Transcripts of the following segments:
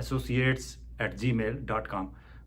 associates@gmail.com।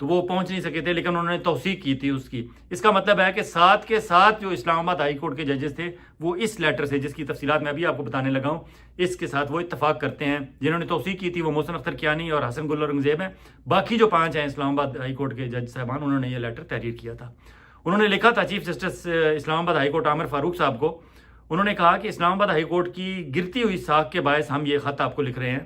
تو وہ پہنچ نہیں سکے تھے، لیکن انہوں نے توثیق کی تھی اس کی۔ اس کا مطلب ہے کہ ساتھ کے ساتھ جو اسلام آباد ہائی کورٹ کے ججز تھے وہ اس لیٹر سے، جس کی تفصیلات میں ابھی آپ کو بتانے لگا ہوں، اس کے ساتھ وہ اتفاق کرتے ہیں۔ جنہوں نے توثیق کی تھی وہ محسن اختر کیانی اور حسن گل اورنگزیب ہیں۔ باقی جو 5 ہیں اسلام آباد ہائی کورٹ کے جج صاحبان، انہوں نے یہ لیٹر تحریر کیا تھا۔ انہوں نے لکھا تھا چیف جسٹس اسلام آباد ہائی کورٹ عامر فاروق صاحب کو۔ انہوں نے کہا کہ اسلام آباد ہائی کورٹ کی گرتی ہوئی ساکھ کے باعث ہم یہ خط آپ کو لکھ رہے ہیں۔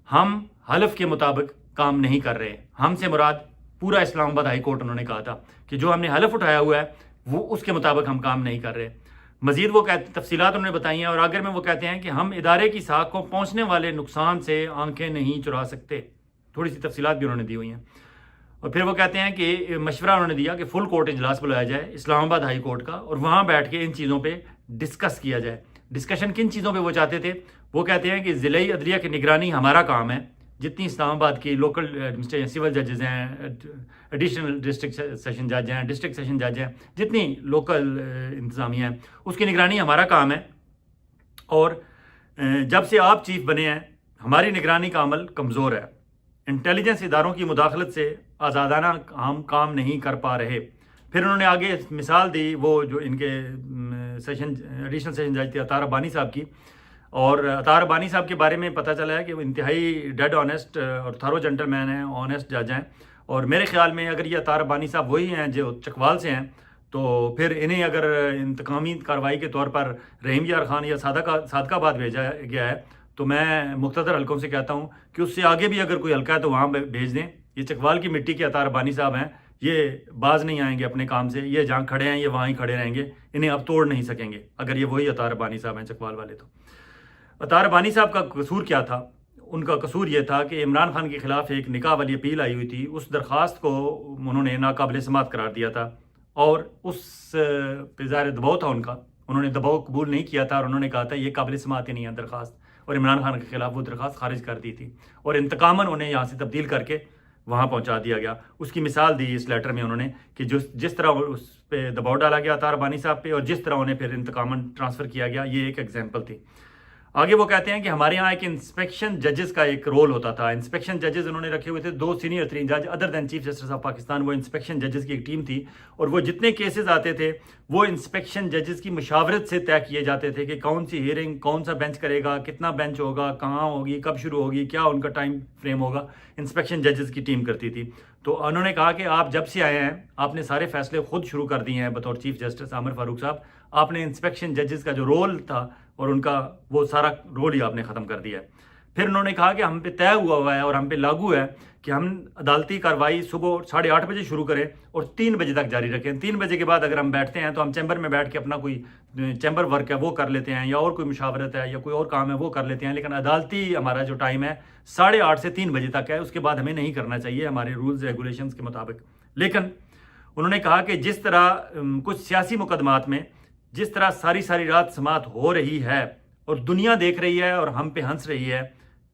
ہم حلف کے مطابق کام نہیں کر رہے۔ ہم سے مراد پورا اسلام آباد ہائی کورٹ، انہوں نے کہا تھا کہ جو ہم نے حلف اٹھایا ہوا ہے وہ اس کے مطابق ہم کام نہیں کر رہے۔ مزید وہ تفصیلات انہوں نے بتائی ہیں، اور آخر میں وہ کہتے ہیں کہ ہم ادارے کی ساکھ کو پہنچنے والے نقصان سے آنکھیں نہیں چرا سکتے۔ تھوڑی سی تفصیلات بھی انہوں نے دی ہوئی ہیں۔ اور پھر وہ کہتے ہیں کہ مشورہ انہوں نے دیا کہ فل کورٹ اجلاس بلایا جائے اسلام آباد ہائی کورٹ کا، اور وہاں بیٹھ کے ان چیزوں پہ ڈسکس کیا جائے۔ ڈسکشن کن چیزوں پہ وہ چاہتے تھے؟ وہ کہتے ہیں کہ ضلعی عدلیہ کی نگرانی ہمارا کام ہے۔ جتنی اسلام آباد کی لوکل سول ججز ہیں، ایڈیشنل ڈسٹرکٹ سیشن جج ہیں، ڈسٹرکٹ سیشن جج ہیں، جتنی لوکل انتظامیہ ہیں، اس کی نگرانی ہمارا کام ہے۔ اور جب سے آپ چیف بنے ہیں ہماری نگرانی کا عمل کمزور ہے۔ انٹیلیجنس اداروں کی مداخلت سے آزادانہ ہم کام نہیں کر پا رہے۔ پھر انہوں نے آگے مثال دی وہ جو ان کے ایڈیشنل سیشن جج تھے عطار ابانی صاحب کی، اور عطار ابانی صاحب کے بارے میں پتہ چلا ہے کہ وہ انتہائی ڈیڈ آنیسٹ اور تھرو جنٹل مین ہیں، آنیسٹ جج ہیں۔ اور میرے خیال میں اگر یہ عطار ابانی صاحب وہی ہیں جو چکوال سے ہیں، تو پھر انہیں اگر انتقامی کارروائی کے طور پر رحیم یار خان یا صادق آباد بھیجا گیا ہے، تو میں مقتدر حلقوں سے کہتا ہوں کہ اس سے آگے بھی اگر کوئی حلقہ ہے تو وہاں بھیج دیں۔ یہ چکوال کی مٹی کے عطار ابانی صاحب ہیں، یہ باز نہیں آئیں گے اپنے کام سے۔ یہ جہاں کھڑے ہیں یہ وہاں ہی کھڑے رہیں گے، انہیں اب توڑ نہیں سکیں گے اگر یہ وہی عطار ابانی صاحب ہیں چکوال والے۔ تو عطار ابانی صاحب کا قصور کیا تھا؟ ان کا قصور یہ تھا کہ عمران خان کے خلاف ایک نکاح والی اپیل آئی ہوئی تھی، اس درخواست کو انہوں نے ناقابل سماعت قرار دیا تھا، اور اس پہ ظاہر دباؤ تھا ان کا، انہوں نے دباؤ قبول نہیں کیا تھا، اور انہوں نے کہا تھا یہ قابل سماعت ہی نہیں ہے درخواست، اور عمران خان کے خلاف وہ درخواست خارج کر دی تھی، اور انتقاماً انہیں یہاں سے تبدیل کر کے وہاں پہنچا دیا گیا۔ اس کی مثال دی اس لیٹر میں انہوں نے کہ جس طرح اس پہ دباؤ ڈالا گیا عطار ابانی صاحب پہ، اور جس طرح انہیں پھر انتقاماً ٹرانسفر کیا گیا، یہ ایک ایگزامپل تھی۔ آگے وہ کہتے ہیں کہ ہمارے ہاں ایک انسپیکشن ججز کا ایک رول ہوتا تھا۔ انسپیکشن ججز انہوں نے رکھے ہوئے تھے 2 سینئر ترین جج ادر دین چیف جسٹس آف پاکستان، وہ انسپیکشن ججز کی ایک ٹیم تھی، اور وہ جتنے کیسز آتے تھے وہ انسپیکشن ججز کی مشاورت سے طے کیے جاتے تھے کہ کون سی ہیئرنگ کون سا بینچ کرے گا، کتنا بینچ ہوگا، کہاں ہوگی، کب شروع ہوگی، کیا ان کا ٹائم فریم ہوگا، انسپیکشن ججز کی ٹیم کرتی تھی۔ تو انہوں نے کہا کہ آپ جب سے آئے ہیں آپ نے سارے فیصلے خود شروع کر دیے ہیں بطور چیف جسٹس عامر فاروق صاحب، آپ نے انسپیکشن ججز کا جو رول تھا اور ان کا وہ سارا رول ہی آپ نے ختم کر دیا ہے۔ پھر انہوں نے کہا کہ ہم پہ طے ہوا ہے اور ہم پہ لاگو ہے کہ ہم عدالتی کارروائی صبح 8:30 بجے شروع کریں اور 3 بجے تک جاری رکھیں۔ 3 بجے کے بعد اگر ہم بیٹھتے ہیں تو ہم چیمبر میں بیٹھ کے اپنا کوئی چیمبر ورک ہے وہ کر لیتے ہیں، یا اور کوئی مشاورت ہے یا کوئی اور کام ہے وہ کر لیتے ہیں، لیکن عدالتی ہمارا جو ٹائم ہے 8:30 سے 3 بجے تک ہے، اس کے بعد ہمیں نہیں کرنا چاہیے ہمارے رولز ریگولیشنز کے مطابق۔ لیکن انہوں نے کہا کہ جس طرح کچھ سیاسی مقدمات میں جس طرح ساری رات سماعت ہو رہی ہے اور دنیا دیکھ رہی ہے اور ہم پہ ہنس رہی ہے،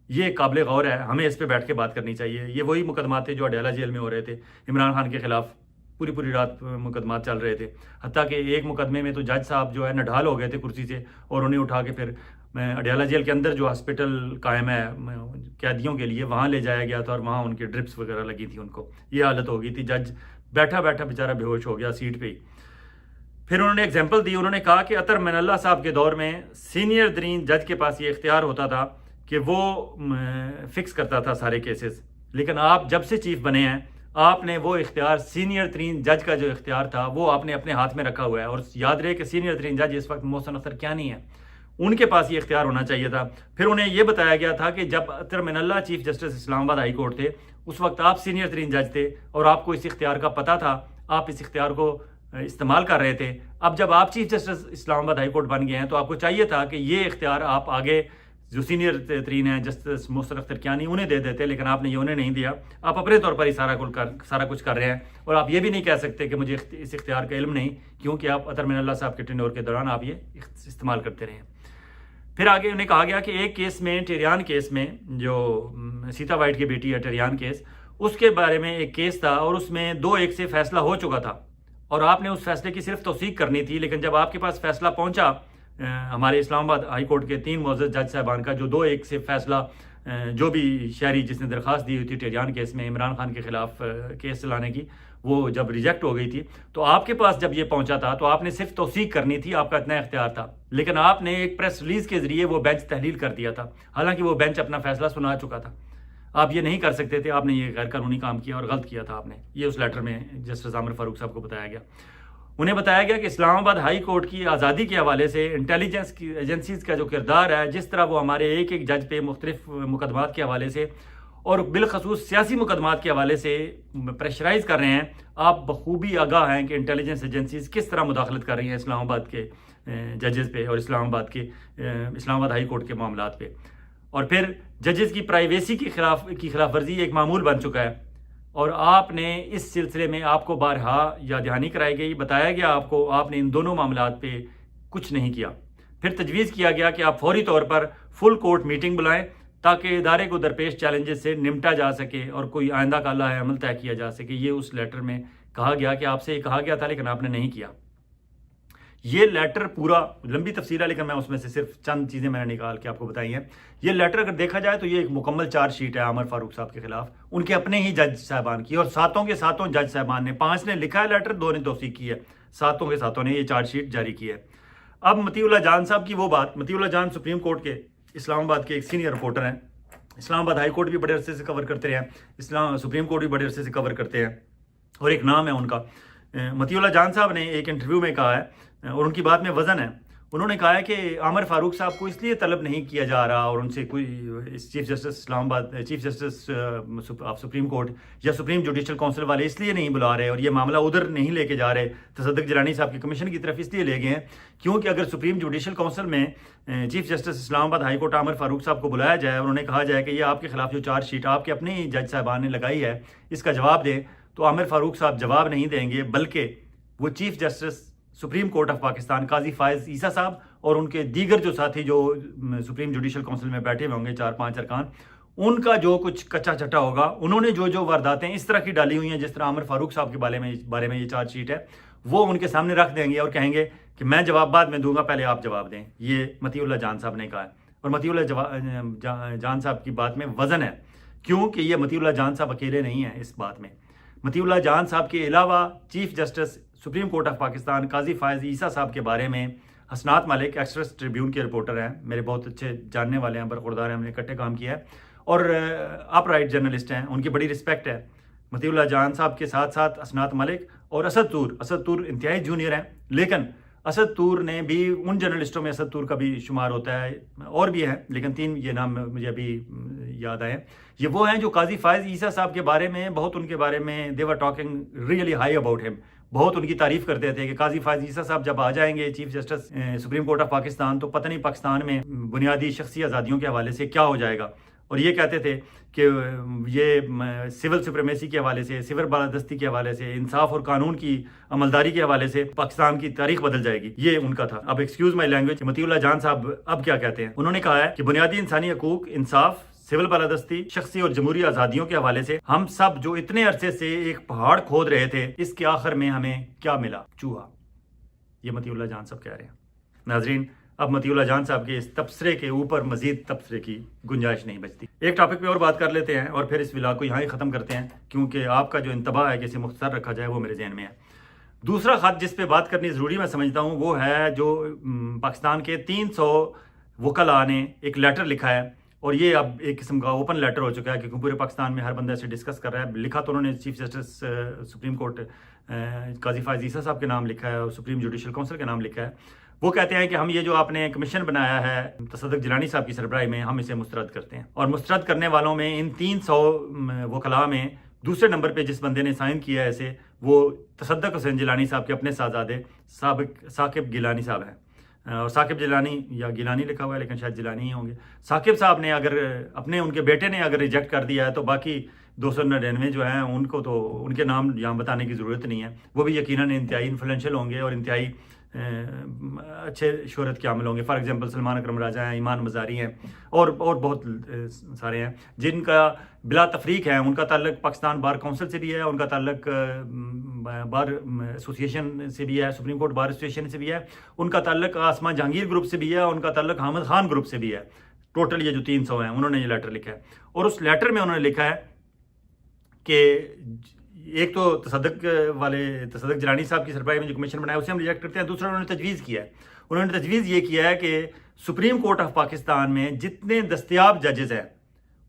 یہ قابل غور ہے، ہمیں اس پہ بیٹھ کے بات کرنی چاہیے۔ یہ وہی مقدمات تھے جو اڈیالہ جیل میں ہو رہے تھے، عمران خان کے خلاف پوری رات مقدمات چل رہے تھے، حتیٰ کہ ایک مقدمے میں تو جج صاحب جو ہے نڈھال ہو گئے تھے کرسی سے، اور انہیں اٹھا کے پھر اڈیالہ جیل کے اندر جو ہاسپٹل قائم ہے قیدیوں کے لیے وہاں لے جایا گیا تھا، اور وہاں ان کے ڈرپس وغیرہ لگی تھی، ان کو یہ حالت ہو گئی تھی، جج بیٹھا بیچارہ بے ہوش ہو گیا سیٹ پہ ہی۔ پھر انہوں نے ایگزامپل دی، انہوں نے کہا کہ عطر من اللہ صاحب کے دور میں سینئر ترین جج کے پاس یہ اختیار ہوتا تھا کہ وہ فکس کرتا تھا سارے کیسز، لیکن آپ جب سے چیف بنے ہیں آپ نے وہ اختیار سینئر ترین جج کا جو اختیار تھا وہ آپ نے اپنے ہاتھ میں رکھا ہوا ہے، اور یاد رہے کہ سینئر ترین جج اس وقت محسن اختر کیانی ہے، ان کے پاس یہ اختیار ہونا چاہیے تھا۔ پھر انہیں یہ بتایا گیا تھا کہ جب عطر من اللہ چیف جسٹس اسلام آباد ہائی کورٹ تھے اس وقت آپ سینئر ترین جج تھے اور آپ کو اس اختیار کا پتہ تھا، آپ اس اختیار کو استعمال کر رہے تھے۔ اب جب آپ چیف جسٹس اسلام آباد ہائی کورٹ بن گئے ہیں تو آپ کو چاہیے تھا کہ یہ اختیار آپ آگے جو سینئر ترین ہیں جسٹس محسن اختر کیانی انہیں دے دیتے، لیکن آپ نے یہ انہیں نہیں دیا، آپ اپنے طور پر ہی سارا کچھ کر رہے ہیں، اور آپ یہ بھی نہیں کہہ سکتے کہ مجھے اس اختیار کا علم نہیں، کیونکہ آپ عطر من اللہ صاحب کے ٹینور کے دوران آپ یہ استعمال کرتے رہے ہیں۔ پھر آگے انہیں کہا گیا کہ ایک کیس میں ٹیریان کیس میں جو سیتا وائٹ کی بیٹی ہے ٹیریان کیس، اس کے بارے میں ایک کیس تھا اور اس میں 2-1 سے فیصلہ ہو چکا تھا اور آپ نے اس فیصلے کی صرف توثیق کرنی تھی، لیکن جب آپ کے پاس فیصلہ پہنچا ہمارے اسلام آباد ہائی کورٹ کے 3 معزز جج صاحبان کا جو 2-1 سے فیصلہ جو بھی شہری جس نے درخواست دی ہوئی تھی ٹیریان کیس میں عمران خان کے خلاف کیس چلانے کی، وہ جب ریجیکٹ ہو گئی تھی تو آپ کے پاس جب یہ پہنچا تھا تو آپ نے صرف توثیق کرنی تھی، آپ کا اتنا اختیار تھا، لیکن آپ نے ایک پریس ریلیز کے ذریعے وہ بینچ تحلیل کر دیا تھا، حالانکہ وہ بینچ اپنا فیصلہ سنا چکا تھا۔ آپ یہ نہیں کر سکتے تھے، آپ نے یہ غیر قانونی کام کیا اور غلط کیا تھا آپ نے، یہ اس لیٹر میں جسٹس عامر فاروق صاحب کو بتایا گیا۔ انہیں بتایا گیا کہ اسلام آباد ہائی کورٹ کی آزادی کے حوالے سے انٹیلیجنس کی ایجنسیز کا جو کردار ہے، جس طرح وہ ہمارے ایک ایک جج پہ مختلف مقدمات کے حوالے سے اور بالخصوص سیاسی مقدمات کے حوالے سے پریشرائز کر رہے ہیں، آپ بخوبی آگاہ ہیں کہ انٹیلیجنس ایجنسیز کس طرح مداخلت کر رہی ہیں اسلام آباد کے ججز پہ اور اسلام آباد ہائی کورٹ کے معاملات پہ، اور پھر ججز کی پرائیویسی کی خلاف ورزی ایک معمول بن چکا ہے، اور آپ نے اس سلسلے میں آپ کو بارہا یاد دہانی کرائی گئی، بتایا گیا آپ نے ان دونوں معاملات پہ کچھ نہیں کیا۔ پھر تجویز کیا گیا کہ آپ فوری طور پر فل کورٹ میٹنگ بلائیں تاکہ ادارے کو درپیش چیلنجز سے نمٹا جا سکے اور کوئی آئندہ کا لاہ عمل طے کیا جا سکے۔ یہ اس لیٹر میں کہا گیا کہ آپ سے یہ کہا گیا تھا لیکن آپ نے نہیں کیا۔ یہ لیٹر پورا لمبی تفصیل ہے، لیکن میں اس میں سے صرف چند چیزیں میں نے نکال کے آپ کو بتائی ہیں۔ یہ لیٹر اگر دیکھا جائے تو یہ ایک مکمل چارج شیٹ ہے عامر فاروق صاحب کے خلاف، ان کے اپنے ہی جج صاحبان کی، اور ساتوں کے ساتوں جج صاحبان نے، 5 نے لکھا ہے لیٹر، 2 نے توثیق کی ہے، ساتوں کے ساتوں نے یہ چارج شیٹ جاری کی ہے۔ اب مطیع اللہ جان صاحب کی وہ بات، مطیع اللہ جان سپریم کورٹ کے اسلام آباد کے ایک سینئر رپورٹر ہیں، اسلام آباد ہائی کورٹ بھی بڑے عرصے سے کور کرتے ہیں، سپریم کورٹ بھی بڑے عرصے سے کور کرتے ہیں، اور ایک نام ہے ان کا۔ مطیع اللہ جان صاحب نے ایک انٹرویو میں کہا ہے، اور ان کی بات میں وزن ہے، انہوں نے کہا ہے کہ عامر فاروق صاحب کو اس لیے طلب نہیں کیا جا رہا اور ان سے کوئی چیف جسٹس اسلام آباد، chief justice of supreme court یا سپریم جوڈیشل کونسل والے اس لیے نہیں بلا رہے اور یہ معاملہ ادھر نہیں لے کے جا رہے تصدق جیلانی صاحب کی کمیشن کی طرف، اس لیے لے گئے ہیں کیونکہ اگر سپریم جوڈیشل کونسل میں چیف جسٹس اسلام آباد ہائی کورٹ عامر فاروق صاحب کو بلایا جائے اور انہیں کہا جائے کہ یہ آپ کے خلاف جو چارج شیٹ آپ کے اپنے ہی جج صاحبان نے لگائی ہے اس کا جواب دیں، تو عامر فاروق صاحب جواب نہیں دیں گے، بلکہ وہ chief justice supreme court of Pakistan قاضی فائز عیسیٰ صاحب اور ان کے دیگر جو ساتھی جو سپریم جوڈیشل کونسل میں بیٹھے ہوئے ہوں گے 4-5 ارکان، ان کا جو کچھ کچا چٹا ہوگا، انہوں نے جو وارداتیں اس طرح کی ڈالی ہوئی ہیں جس طرح عامر فاروق صاحب کے بارے میں یہ چارج شیٹ ہے، وہ ان کے سامنے رکھ دیں گے اور کہیں گے کہ میں جواب بعد میں دوں گا، پہلے آپ جواب دیں۔ یہ مطیع اللہ جان صاحب نے کہا ہے، اور مطیع اللہ جان صاحب کی بات میں وزن ہے، کیونکہ یہ مطیع اللہ جان صاحب اکیلے نہیں ہیں اس بات میں۔ مطیع اللہ جان صاحب کے علاوہ chief justice supreme court of Pakistan قاضی فائز عیسیٰ صاحب کے بارے میں حسنات ملک ایکسپریس ٹریبیون کے رپورٹر ہیں، میرے بہت اچھے جاننے والے ہیں، برخوردار ہیں، ہم نے اکٹھے کام کیا ہے، اور اپ رائٹ جرنلسٹ ہیں، ان کی بڑی رسپیکٹ ہے۔ مطیع اللہ جان صاحب کے ساتھ ساتھ حسنات ملک اور اسد طور انتہائی جونیئر ہیں، لیکن اسد طور نے بھی ان جرنلسٹوں میں اسد طور کا بھی شمار ہوتا ہے، اور بھی ہیں لیکن 3 یہ نام مجھے ابھی یاد آئے، یہ وہ ہیں جو قاضی فائز عیسیٰ صاحب کے بارے میں بہت، ان کے بارے میں they were talking really high about him، بہت ان کی تعریف کرتے تھے کہ قاضی فائز عیسیٰ صاحب جب آ جائیں گے chief justice supreme court of Pakistan تو پتہ نہیں پاکستان میں بنیادی شخصی آزادیوں کے حوالے سے کیا ہو جائے گا، اور یہ کہتے تھے کہ یہ سول سپریمیسی کے حوالے سے، سول بالادستی کے حوالے سے، انصاف اور قانون کی عملداری کے حوالے سے پاکستان کی تاریخ بدل جائے گی، یہ ان کا تھا۔ اب ایکسکیوز مائی لینگویج، مطیع اللہ جان صاحب اب کیا کہتے ہیں، انہوں نے کہا ہے کہ بنیادی انسانی حقوق، انصاف، سول بالادستی، شخصی اور جمہوری آزادیوں کے حوالے سے ہم سب جو اتنے عرصے سے ایک پہاڑ کھود رہے تھے، اس کے آخر میں ہمیں کیا ملا؟ چوہا۔ یہ مطیع اللہ جان صاحب کہہ رہے ہیں۔ ناظرین، اب مطیع اللہ جان صاحب کے اس تبصرے کے اوپر مزید تبصرے کی گنجائش نہیں بچتی۔ ایک ٹاپک پہ اور بات کر لیتے ہیں اور پھر اس ولاگ کو یہاں ہی ختم کرتے ہیں، کیونکہ آپ کا جو انتباہ ہے کہ اسے مختصر رکھا جائے وہ میرے ذہن میں ہے۔ دوسرا خط جس پہ بات کرنی ضروری میں سمجھتا ہوں وہ ہے جو پاکستان کے 300 وکلاء نے ایک لیٹر لکھا ہے، اور یہ اب ایک قسم کا اوپن لیٹر ہو چکا ہے کیونکہ پورے پاکستان میں ہر بندہ اسے ڈسکس کر رہا ہے۔ لکھا تو انہوں نے چیف جسٹس سپریم کورٹ قاضی فائز عیسیٰ صاحب کے نام لکھا ہے اور سپریم جوڈیشل کونسل کے نام لکھا ہے۔ وہ کہتے ہیں کہ ہم یہ جو آپ نے کمیشن بنایا ہے تصدق جیلانی صاحب کی سربراہی میں، ہم اسے مسترد کرتے ہیں، اور مسترد کرنے والوں میں ان 300 وکلاء میں دوسرے نمبر پہ جس بندے نے سائن کیا ہے اسے، وہ تصدق حسین جیلانی صاحب کے اپنے صاحبزادے ثاقب گیلانی صاحب ہیں، اور ثاقب جیلانی یا گیلانی لکھا ہوا ہے لیکن شاید جیلانی ہی ہوں گے۔ ثاقب صاحب نے اگر ان کے بیٹے نے اگر ریجیکٹ کر دیا ہے تو باقی 299 جو ہیں ان کو تو ان کے نام یہاں بتانے کی ضرورت نہیں ہے، وہ بھی یقیناً انتہائی انفلوئنشل ہوں گے اور انتہائی اچھے شہرت کے عامل ہوں گے۔ فار ایگزامپل سلمان اکرم راجہ ہیں، ایمان مزاری ہیں، اور بہت سارے ہیں جن کا بلا تفریق ہے، ان کا تعلق پاکستان بار کونسل سے بھی ہے، ان کا تعلق بار ایسوسیشن سے بھی ہے، سپریم کورٹ بار ایسوسیشن سے بھی ہے، ان کا تعلق آسمان جہانگیر گروپ سے بھی ہے، ان کا تعلق حامد خان گروپ سے بھی ہے۔ ٹوٹل یہ جو 300 ہیں انہوں نے یہ لیٹر لکھا ہے، اور اس لیٹر میں انہوں نے لکھا ہے کہ ایک تو تصدق جیلانی صاحب کی سربراہی میں جو کمیشن بنایا اسے ہم ریجیکٹ کرتے ہیں، دوسرا انہوں نے تجویز کیا ہے، انہوں نے تجویز یہ کیا ہے کہ سپریم کورٹ آف پاکستان میں جتنے دستیاب ججز ہیں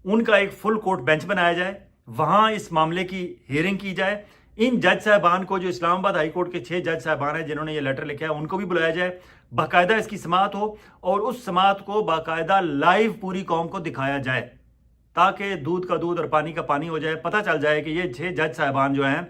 ان کا ایک فل کورٹ بینچ بنایا جائے، وہاں اس معاملے کی ہیئرنگ کی جائے، ان جج صاحبان کو جو اسلام آباد ہائی کورٹ کے 6 جج صاحبان ہیں جنہوں نے یہ لیٹر لکھا ہے ان کو بھی بلایا جائے، باقاعدہ اس کی سماعت ہو اور اس سماعت کو باقاعدہ لائیو پوری قوم کو دکھایا جائے تاکہ دودھ کا دودھ اور پانی کا پانی ہو جائے، پتہ چل جائے کہ یہ 6 جج صاحبان جو ہیں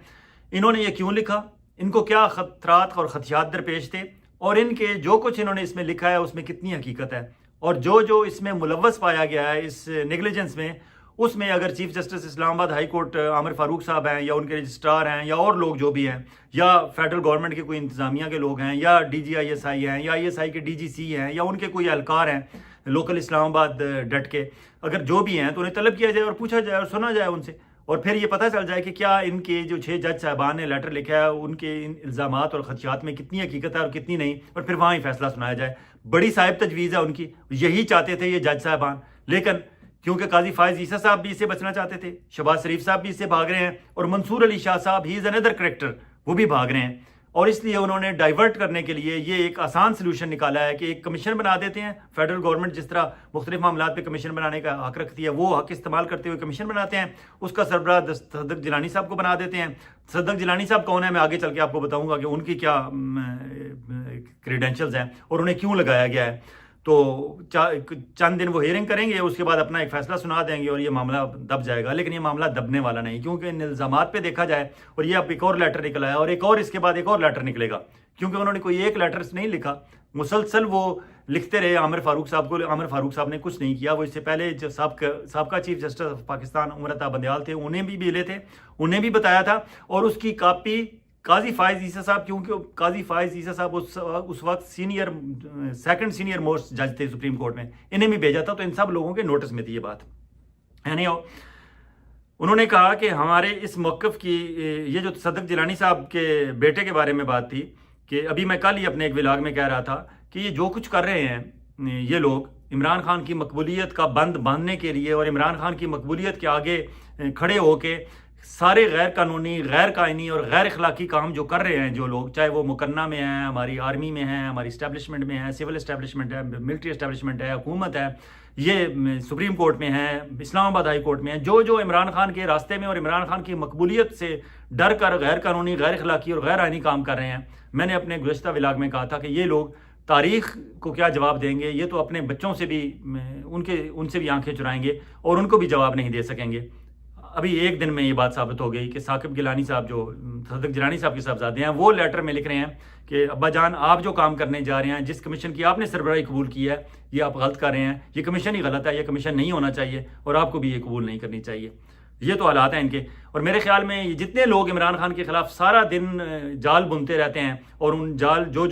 انہوں نے یہ کیوں لکھا، ان کو کیا خطرات اور خدشات درپیش تھے، اور ان کے جو کچھ انہوں نے اس میں لکھا ہے اس میں کتنی حقیقت ہے، اور جو اس میں ملوث پایا گیا ہے اس نیگلیجنس میں، اس میں اگر چیف جسٹس اسلام آباد ہائی کورٹ عامر فاروق صاحب ہیں یا ان کے رجسٹرار ہیں یا اور لوگ جو بھی ہیں یا فیڈرل گورنمنٹ کے کوئی انتظامیہ کے لوگ ہیں یا D G I S I ہیں یا آئی ایس آئی کے ڈی جی سی ہیں یا ان کے کوئی اہلکار ہیں لوکل اسلام آباد ڈٹ کے، اگر جو بھی ہیں تو انہیں طلب کیا جائے اور پوچھا جائے اور سنا جائے ان سے، اور پھر یہ پتہ چل جائے کہ کیا ان کے جو 6 جج صاحبان نے لیٹر لکھا ہے ان کے ان الزامات اور خدشات میں کتنی حقیقت ہے اور کتنی نہیں، اور پھر وہاں ہی فیصلہ سنایا جائے۔ بڑی صاحب تجویز ہے ان کی، یہی چاہتے تھے یہ جج صاحبان، لیکن کیونکہ قاضی فائز عیسیٰ صاحب بھی اس سے بچنا چاہتے تھے، شہباز شریف صاحب بھی اس سے بھاگ رہے ہیں، اور منصور علی شاہ صاحب ہی از اندر کریکٹر، وہ بھی بھاگ رہے ہیں، اور اس لیے انہوں نے ڈائیورٹ کرنے کے لیے یہ ایک آسان سلوشن نکالا ہے کہ ایک کمیشن بنا دیتے ہیں۔ فیڈرل گورنمنٹ جس طرح مختلف معاملات پہ کمیشن بنانے کا حق رکھتی ہے، وہ حق استعمال کرتے ہوئے کمیشن بناتے ہیں، اس کا سربراہ تصدق جیلانی صاحب کو بنا دیتے ہیں۔ تصدق جیلانی صاحب کون ہے میں آگے چل کے آپ کو بتاؤں گا کہ ان کی کیا کریڈینشلز ہیں اور انہیں کیوں لگایا گیا ہے۔ تو چند دن وہ ہیئرنگ کریں گے، اس کے بعد اپنا ایک فیصلہ سنا دیں گے اور یہ معاملہ دب جائے گا، لیکن یہ معاملہ دبنے والا نہیں، کیونکہ ان الزامات پہ دیکھا جائے، اور یہ اب ایک اور لیٹر نکلا ہے اور ایک اور اس کے بعد ایک اور لیٹر نکلے گا، کیونکہ انہوں نے کوئی ایک لیٹر نہیں لکھا، مسلسل وہ لکھتے رہے عامر فاروق صاحب کو۔ عامر فاروق صاحب نے کچھ نہیں کیا، وہ اس سے پہلے جو سابقہ chief justice of Pakistan Umar Ata Bandial تھے انہیں بھی ملے تھے، انہیں بھی بتایا تھا، اور اس کی کاپی قاضی فائز عیسیٰ صاحب، کیونکہ قاضی فائز عیسیٰ صاحب اس وقت سیکنڈ سینئر موسٹ جج تھے سپریم کورٹ میں، انہیں بھی بھیجا تھا، تو ان سب لوگوں کے نوٹس میں تھی یہ بات۔ انہوں نے کہا کہ ہمارے اس موقف کی، یہ جو تصدق جیلانی صاحب کے بیٹے کے بارے میں بات تھی، کہ ابھی میں کل ہی اپنے ایک ولاگ میں کہہ رہا تھا کہ یہ جو کچھ کر رہے ہیں یہ لوگ عمران خان کی مقبولیت کا بند باندھنے کے لیے اور عمران خان کی مقبولیت کے آگے کھڑے ہو کے سارے غیر قانونی، غیر قائنی اور غیر اخلاقی کام جو کر رہے ہیں جو لوگ، چاہے وہ مکنہ میں ہیں، ہماری آرمی میں ہیں، ہماری اسٹیبلشمنٹ میں ہیں، سول اسٹیبلشمنٹ ہے، ملٹری اسٹیبلشمنٹ ہے، حکومت ہے، یہ سپریم کورٹ میں ہے، اسلام آباد ہائی کورٹ میں ہے، جو عمران خان کے راستے میں اور عمران خان کی مقبولیت سے ڈر کر غیر قانونی، غیر اخلاقی اور غیر آئینی کام کر رہے ہیں، میں نے اپنے گزشتہ ولاگ میں کہا تھا کہ یہ لوگ تاریخ کو کیا جواب دیں گے، یہ تو اپنے بچوں سے بھی ان سے بھی آنکھیں چرائیں گے اور ان کو بھی جواب نہیں دے سکیں گے۔ ابھی ایک دن میں یہ بات ثابت ہو گئی کہ ثاقب گیلانی صاحب جو تصدق جیلانی صاحب کے صاحبزادے ہیں، وہ لیٹر میں لکھ رہے ہیں کہ ابا جان آپ جو کام کرنے جا رہے ہیں، جس کمیشن کی آپ نے سربراہی قبول کی ہے، یہ آپ غلط کر رہے ہیں، یہ کمیشن ہی غلط ہے، یہ کمیشن نہیں ہونا چاہیے اور آپ کو بھی یہ قبول نہیں کرنی چاہیے۔ یہ تو حالات ہیں ان کے، اور میرے خیال میں یہ جتنے لوگ عمران خان کے خلاف سارا دن جال بنتے رہتے ہیں اور ان جو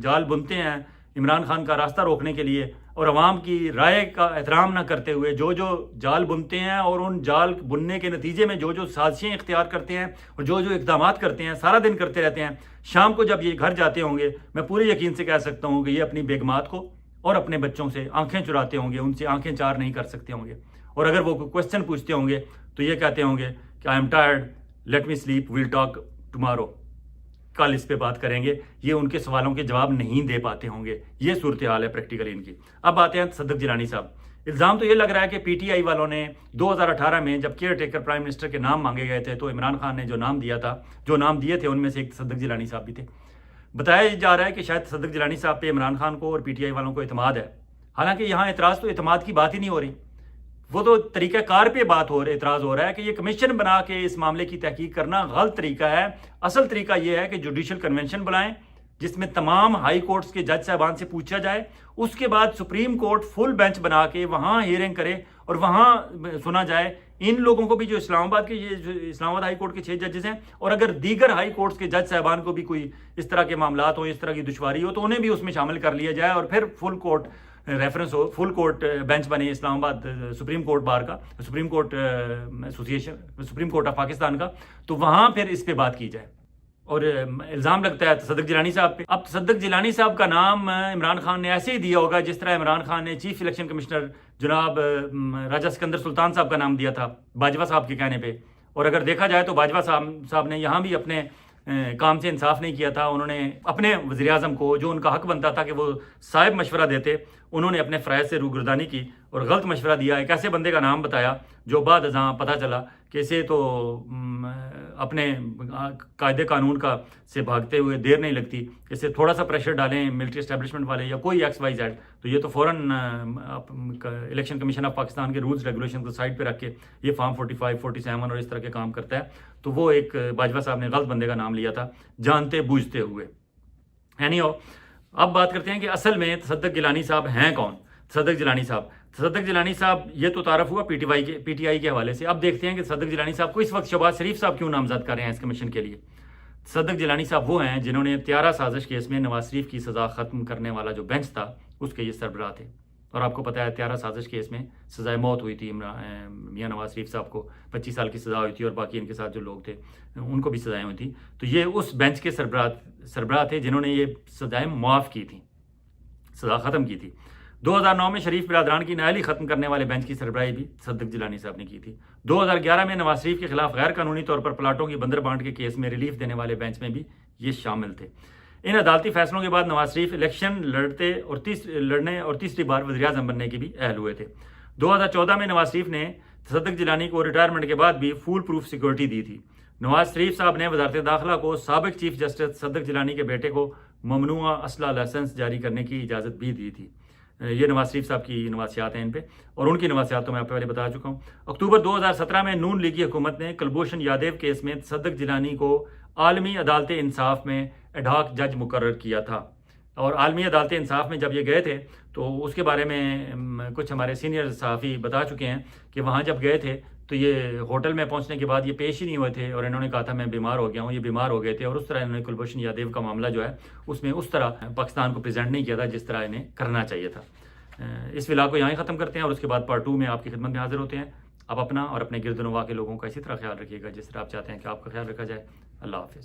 جال بنتے ہیں عمران خان کا راستہ روکنے کے لیے اور عوام کی رائے کا احترام نہ کرتے ہوئے، جو جال بنتے ہیں اور ان جال بننے کے نتیجے میں جو سازشیں اختیار کرتے ہیں اور جو اقدامات کرتے ہیں، سارا دن کرتے رہتے ہیں، شام کو جب یہ گھر جاتے ہوں گے، میں پورے یقین سے کہہ سکتا ہوں کہ یہ اپنی بیگمات کو اور اپنے بچوں سے آنکھیں چراتے ہوں گے، ان سے آنکھیں چار نہیں کر سکتے ہوں گے، اور اگر وہ کوئی کوشچن پوچھتے ہوں گے تو یہ کہتے ہوں گے کہ I am tired, let me slip, we'll talk tomorrow, کل اس پہ بات کریں گے۔ یہ ان کے سوالوں کے جواب نہیں دے پاتے ہوں گے، یہ صورتحال ہے پریکٹیکلی ان کی۔ اب آتے ہیں تصدق جیلانی صاحب۔ الزام تو یہ لگ رہا ہے کہ پی ٹی آئی والوں نے 2018 میں جب کیئر ٹیکر پرائم منسٹر کے نام مانگے گئے تھے تو عمران خان نے جو نام دیے تھے ان میں سے ایک تصدق جیلانی صاحب بھی تھے۔ بتایا جا رہا ہے کہ شاید تصدق جیلانی صاحب پہ عمران خان کو اور پی ٹی آئی والوں کو اعتماد ہے، حالانکہ یہاں اعتراض تو اعتماد کی بات ہی نہیں ہو رہی، وہ تو طریقہ کار پہ اعتراض ہو رہا ہے کہ یہ کمیشن بنا کے اس معاملے کی تحقیق کرنا غلط طریقہ ہے۔ اصل طریقہ یہ ہے کہ جوڈیشل کنونشن بلائیں جس میں تمام ہائی کورٹس کے جج صاحبان سے پوچھا جائے، اس کے بعد سپریم کورٹ فل بینچ بنا کے وہاں ہیئرنگ کرے اور وہاں سنا جائے ان لوگوں کو بھی جو اسلام آباد ہائی کورٹ کے 6 ججز ہیں، اور اگر دیگر ہائی کورٹس کے جج صاحبان کو بھی کوئی اس طرح کے معاملات ہوں، اس طرح کی دشواری ہو تو انہیں بھی اس میں شامل کر لیا جائے، اور پھر فل کورٹ ریفرنس ہو، فل کورٹ بینچ بنے اسلام آباد سپریم کورٹ بار کا، سپریم کورٹ آف پاکستان کا، تو وہاں پھر اس پہ بات کی جائے۔ اور الزام لگتا ہے تصدق جیلانی صاحب پہ. اب تصدق جیلانی صاحب کا نام عمران خان نے ایسے ہی دیا ہوگا جس طرح عمران خان نے چیف الیکشن کمشنر جناب راجہ سکندر سلطان صاحب کا نام دیا تھا باجوہ صاحب کے کہنے پہ. اور اگر دیکھا جائے تو باجوہ صاحب نے یہاں بھی اپنے کام سے انصاف نہیں کیا تھا. انہوں نے اپنے وزیر اعظم کو جو ان کا حق بنتا تھا کہ وہ صاحب مشورہ دیتے, انہوں نے اپنے فرائض سے روگردانی کی اور غلط مشورہ دیا. ایک ایسے بندے کا نام بتایا جو بعد ازاں پتہ چلا کہ اسے تو اپنے قاعدے قانون کا سے بھاگتے ہوئے دیر نہیں لگتی, اسے تھوڑا سا پریشر ڈالیں ملٹری اسٹیبلشمنٹ والے یا کوئی ایکس وائی زیڈ تو یہ تو فوراً الیکشن کمیشن آف پاکستان کے رولز ریگولیشن کو سائڈ پہ رکھ کے یہ فارم 45, 47 اور اس طرح کے کام کرتا ہے. تو وہ ایک باجوہ صاحب نے غلط بندے کا نام لیا تھا جانتے بوجھتے ہوئے. اینی ہو, اب بات کرتے ہیں کہ اصل میں تصدق جیلانی صاحب ہیں کون. تصدق جیلانی صاحب یہ تو تعارف ہوا پی ٹی آئی کے حوالے سے. اب دیکھتے ہیں کہ تصدق جیلانی صاحب کو اس وقت شہباز شریف صاحب کیوں نامزد کر رہے ہیں اس کمیشن کے لیے. تصدق جیلانی صاحب وہ ہیں جنہوں نے طیارہ سازش کیس میں نواز شریف کی سزا ختم کرنے والا جو بینچ تھا اس کے یہ سربراہ تھے. اور آپ کو پتہ ہے طیارہ سازش کیس میں سزائے موت ہوئی تھی میاں نواز شریف صاحب کو 25 سال کی سزا ہوئی تھی اور باقی ان کے ساتھ جو لوگ تھے ان کو بھی سزائیں ہوئی تھیں. تو یہ اس بینچ کے سربراہ تھے جنہوں نے یہ سزائیں معاف کی تھیں, سزا ختم کی تھی. 2009 میں شریف برادران کی نااہلی ختم کرنے والے بینچ کی سربراہی بھی تصدق جیلانی صاحب نے کی تھی. 2011 میں نواز شریف کے خلاف غیر قانونی طور پر پلاٹوں کی بندر بانٹ کے کیس میں ریلیف دینے والے بینچ میں بھی یہ شامل تھے. ان عدالتی فیصلوں کے بعد نواز شریف الیکشن لڑنے اور تیسری بار وزیر اعظم بننے کے بھی اہل ہوئے تھے. 2014 میں نواز شریف نے تصدق جیلانی کو ریٹائرمنٹ کے بعد بھی فول پروف سیکورٹی دی تھی. نواز شریف صاحب نے وزارت داخلہ کو سابق چیف جسٹس تصدق جیلانی کے بیٹے کو ممنوعہ اسلحہ لائسنس جاری کرنے کی اجازت بھی دی تھی. یہ نواز شریف صاحب کی نواسیات ہیں ان پہ, اور ان کی نواسیات تو میں آپ کو پہلے بتا چکا ہوں. اکتوبر 2017 میں نون لیگی حکومت نے کلبھوشن یادیو کیس میں تصدق جیلانی کو عالمی عدالت انصاف میں ایڈ ہاک جج مقرر کیا تھا. اور عالمی عدالت انصاف میں جب یہ گئے تھے تو اس کے بارے میں کچھ ہمارے سینئر صحافی بتا چکے ہیں کہ وہاں جب گئے تھے تو یہ ہوٹل میں پہنچنے کے بعد یہ پیش ہی نہیں ہوئے تھے اور انہوں نے کہا تھا میں بیمار ہو گیا ہوں. یہ بیمار ہو گئے تھے اور اس طرح انہوں نے کلبھوشن یادیو کا معاملہ جو ہے اس میں اس طرح پاکستان کو پریزنٹ نہیں کیا تھا جس طرح انہیں کرنا چاہیے تھا. اس ولاگ کو یہاں ہی ختم کرتے ہیں اور اس کے بعد پارٹ 2 میں آپ کی خدمت میں حاضر ہوتے ہیں. آپ اپنا اور اپنے گرد و نواح کے لوگوں کا اسی طرح خیال رکھیے گا جس طرح آپ چاہتے ہیں کہ آپ کا خیال رکھا جائے. اللہ حافظ.